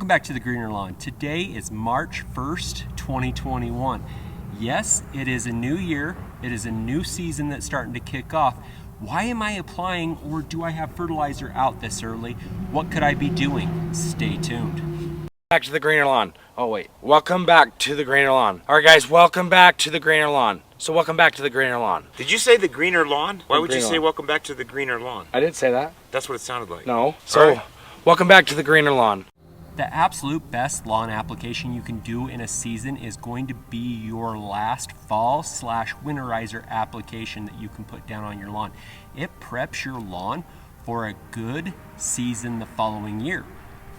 Welcome back to the Greener Lawn. Today is March 1st, 2021. Yes, it is a new year. It is a new season that's starting to kick off. Why am I applying, or do I have fertilizer out this early? What could I be doing? Stay tuned. Back to the Greener Lawn. Oh wait, welcome back to the Greener Lawn. All right guys, welcome back to the Greener Lawn. So welcome back to the Greener Lawn. Did you say the Greener Lawn? Why would you say Lawn. welcome back to the Greener Lawn? I didn't say that. That's what it sounded like. No. So welcome back to the Greener Lawn. The absolute best lawn application you can do in a season is going to be your last fall/winterizer application that you can put down on your lawn. It preps your lawn for a good season the following year.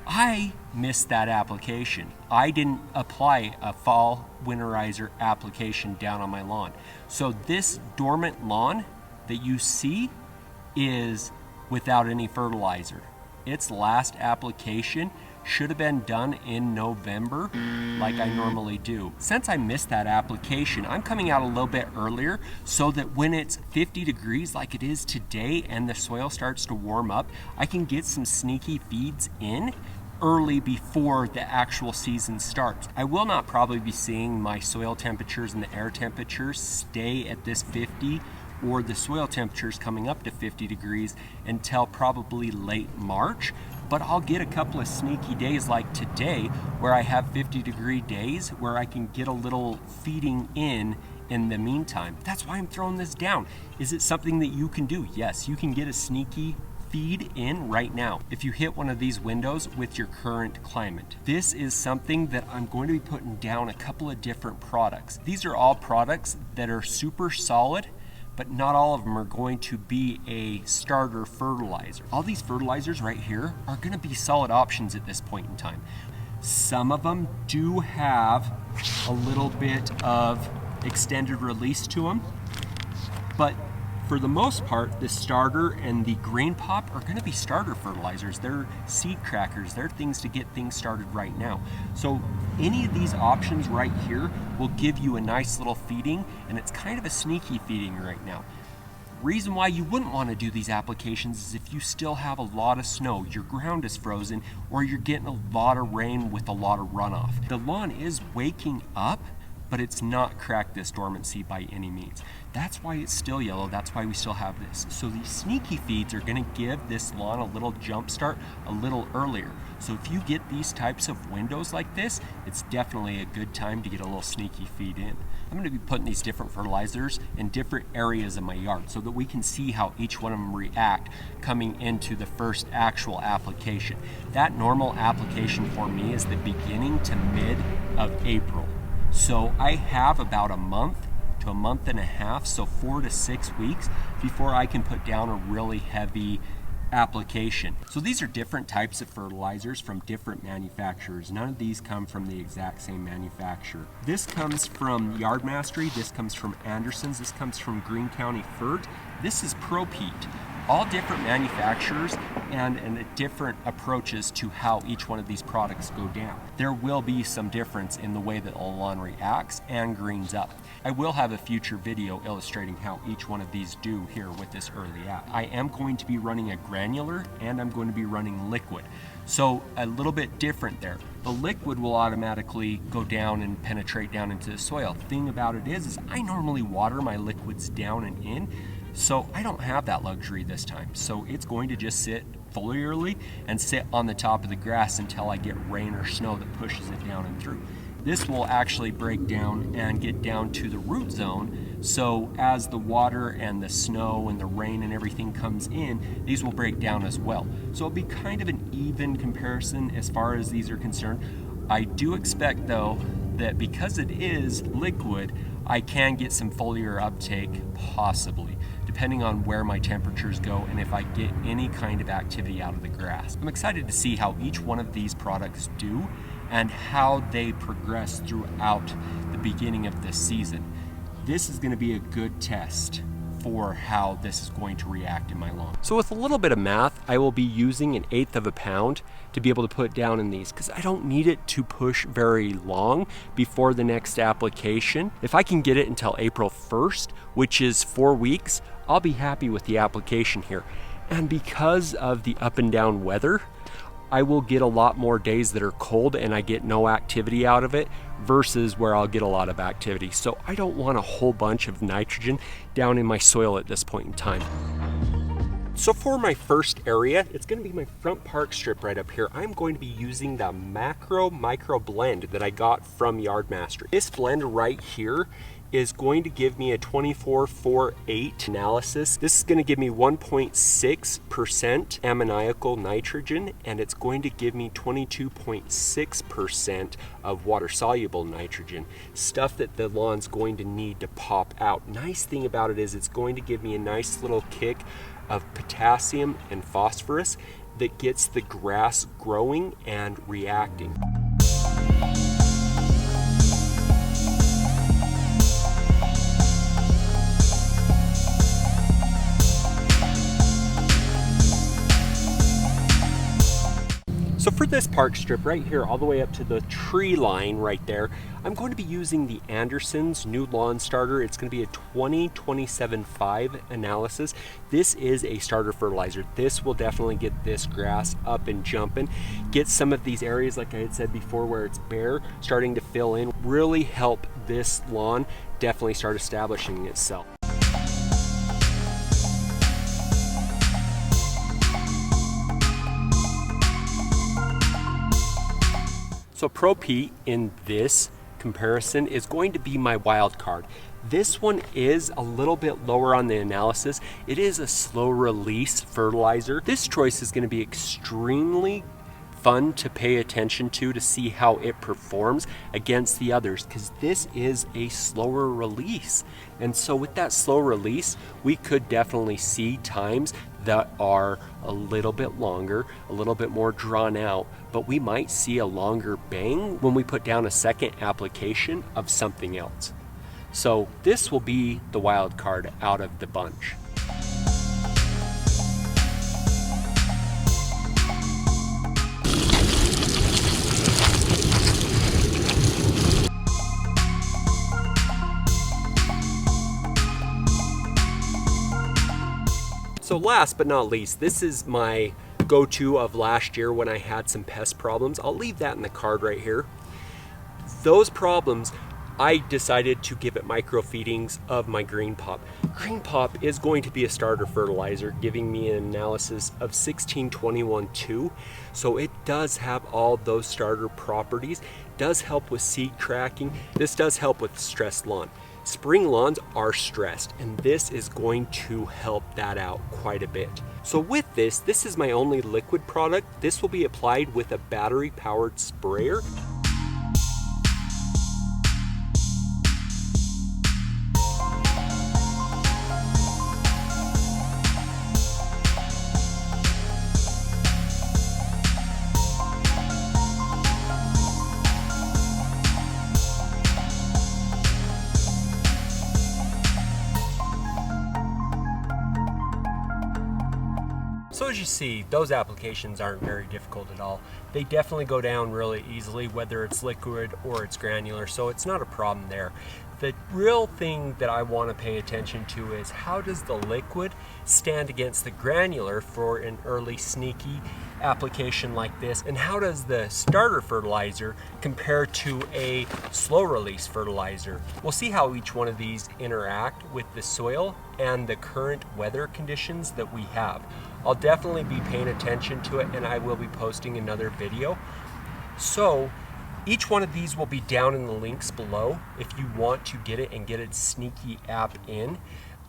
I missed that application. I didn't apply a fall winterizer application down on my lawn. So this dormant lawn that you see is without any fertilizer. Its last application should have been done in November like I normally do. Since I missed that application, I'm coming out a little bit earlier so that when it's 50 degrees like it is today and the soil starts to warm up, I can get some sneaky feeds in early before the actual season starts. I will not probably be seeing my soil temperatures and the air temperatures stay at this 50 or the soil temperatures coming up to 50 degrees until probably late March. But I'll get a couple of sneaky days like today where I have 50-degree days where I can get a little feeding in the meantime. That's why I'm throwing this down. Is it something that you can do? Yes, you can get a sneaky feed in right now if you hit one of these windows with your current climate. This is something that I'm going to be putting down a couple of different products. These are all products that are super solid, but not all of them are going to be a starter fertilizer. All these fertilizers right here are going to be solid options at this point in time. Some of them do have a little bit of extended release to them, but for the most part, the starter and the GreenePOP are going to be starter fertilizers. They're seed crackers. They're things to get things started right now. So any of these options right here will give you a nice little feeding, and it's kind of a sneaky feeding right now. Reason why you wouldn't want to do these applications is if you still have a lot of snow, your ground is frozen, or you're getting a lot of rain with a lot of runoff. The lawn is waking up, but it's not cracked this dormancy by any means. That's why it's still yellow. That's why we still have this. So these sneaky feeds are gonna give this lawn a little jump start a little earlier. So if you get these types of windows like this, it's definitely a good time to get a little sneaky feed in. I'm gonna be putting these different fertilizers in different areas of my yard so that we can see how each one of them react coming into the first actual application. That normal application for me is the beginning to mid of April. So I have about a month to a month and a half, so 4 to 6 weeks before I can put down a really heavy application. So these are different types of fertilizers from different manufacturers. None of these come from the exact same manufacturer. This comes from Yard Mastery, this comes from Anderson's, this comes from Greene County Fert. This is ProPeat. All different manufacturers and different approaches to how each one of these products go down. There will be some difference in the way that a lawn reacts and greens up. I will have a future video illustrating how each one of these do here with this early app. I am going to be running a granular and I'm going to be running liquid. So a little bit different there. The liquid will automatically go down and penetrate down into the soil. The thing about it is I normally water my liquids down and in, so I don't have that luxury this time. So it's going to just sit foliarly and sit on the top of the grass until I get rain or snow that pushes it down and through. This will actually break down and get down to the root zone. So as the water and the snow and the rain and everything comes in, these will break down as well. So it'll be kind of an even comparison as far as these are concerned. I do expect though that because it is liquid, I can get some foliar uptake possibly, depending on where my temperatures go and if I get any kind of activity out of the grass. I'm excited to see how each one of these products do and how they progress throughout the beginning of this season. This is going to be a good test for how this is going to react in my lawn. So with a little bit of math, I will be using 1/8 of a pound to be able to put down in these because I don't need it to push very long before the next application. If I can get it until April 1st, which is 4 weeks, I'll be happy with the application here. And because of the up and down weather, I will get a lot more days that are cold and I get no activity out of it versus where I'll get a lot of activity. So I don't want a whole bunch of nitrogen down in my soil at this point in time. So for my first area, it's going to be my front park strip right up here. I'm going to be using the Macro Micro Blend that I got from Yardmaster. This blend right here is going to give me a 24-4-8 analysis. This is going to give me 1.6% ammoniacal nitrogen, and it's going to give me 22.6% of water-soluble nitrogen, stuff that the lawn's going to need to pop out. Nice thing about it is it's going to give me a nice little kick of potassium and phosphorus that gets the grass growing and reacting. So for this park strip right here, all the way up to the tree line right there, I'm going to be using the Anderson's new lawn starter. It's going to be a 20-27-5 analysis. This is a starter fertilizer. This will definitely get this grass up and jumping, get some of these areas, like I had said before, where it's bare, starting to fill in, really help this lawn definitely start establishing itself. So ProPeat in this comparison is going to be my wild card. This one is a little bit lower on the analysis. It is a slow release fertilizer. This choice is going to be extremely fun to pay attention to see how it performs against the others, because this is a slower release. And so with that slow release, we could definitely see times that are a little bit longer, a little bit more drawn out, but we might see a longer bang when we put down a second application of something else. So this will be the wild card out of the bunch. So last but not least, this is my go-to of last year when I had some pest problems. I'll leave that in the card right here. Those problems, I decided to give it micro feedings of my GreenePOP. GreenePOP is going to be a starter fertilizer, giving me an analysis of 16-21-2. So it does have all those starter properties, does help with seed tracking. This does help with stressed lawn. Spring lawns are stressed, and this is going to help that out quite a bit. So with this is my only liquid product. This will be applied with a battery-powered sprayer. So as you see, those applications aren't very difficult at all. They definitely go down really easily, whether it's liquid or it's granular, so it's not a problem there. The real thing that I want to pay attention to is how does the liquid stand against the granular for an early sneaky application like this, and how does the starter fertilizer compare to a slow release fertilizer. We'll see how each one of these interact with the soil and the current weather conditions that we have. I'll definitely be paying attention to it, and I will be posting another video. So each one of these will be down in the links below if you want to get it and get a sneaky app in.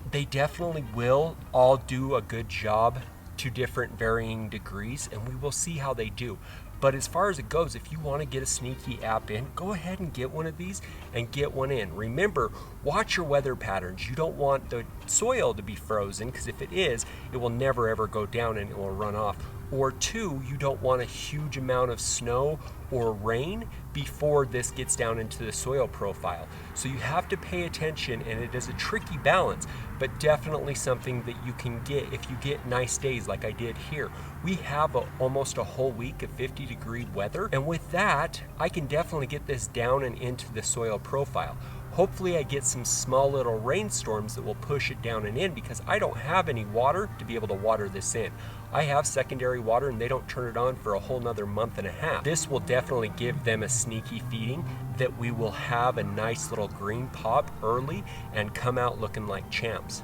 They definitely will all do a good job to different varying degrees, and we will see how they do. But as far as it goes, if you want to get a sneaky app in, go ahead and get one of these and get one in. Remember, watch your weather patterns. You don't want the soil to be frozen, because if it is, it will never ever go down and it will run off. Or two, you don't want a huge amount of snow or rain before this gets down into the soil profile. So you have to pay attention, and it is a tricky balance, but definitely something that you can get if you get nice days like I did here. We have almost a whole week of 50-degree weather, and with that, I can definitely get this down and into the soil profile. Hopefully I get some small little rainstorms that will push it down and in, because I don't have any water to be able to water this in. I have secondary water and they don't turn it on for a whole nother month and a half. This will definitely give them a sneaky feeding that we will have a nice little GreenePOP early and come out looking like champs.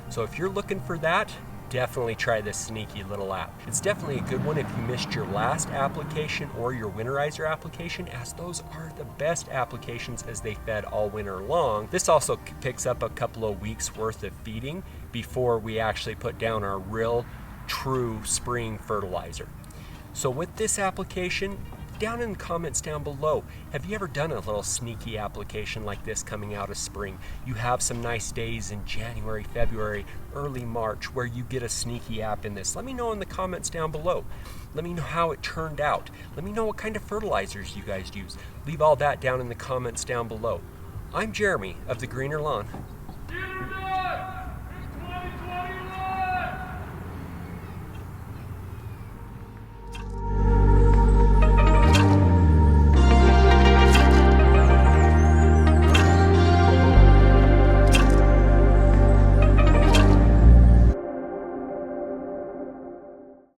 So if you're looking for that, definitely try this sneaky little app. It's definitely a good one if you missed your last application or your winterizer application, as those are the best applications as they fed all winter long. This also picks up a couple of weeks worth of feeding before we actually put down our real true spring fertilizer. So with this application, down in the comments down below, have you ever done a little sneaky application like this coming out of spring? You have some nice days in January, February, early March where you get a sneaky app in this. Let me know in the comments down below. Let me know how it turned out. Let me know what kind of fertilizers you guys use. Leave all that down in the comments down below. I'm Jeremy of the Greener Lawn.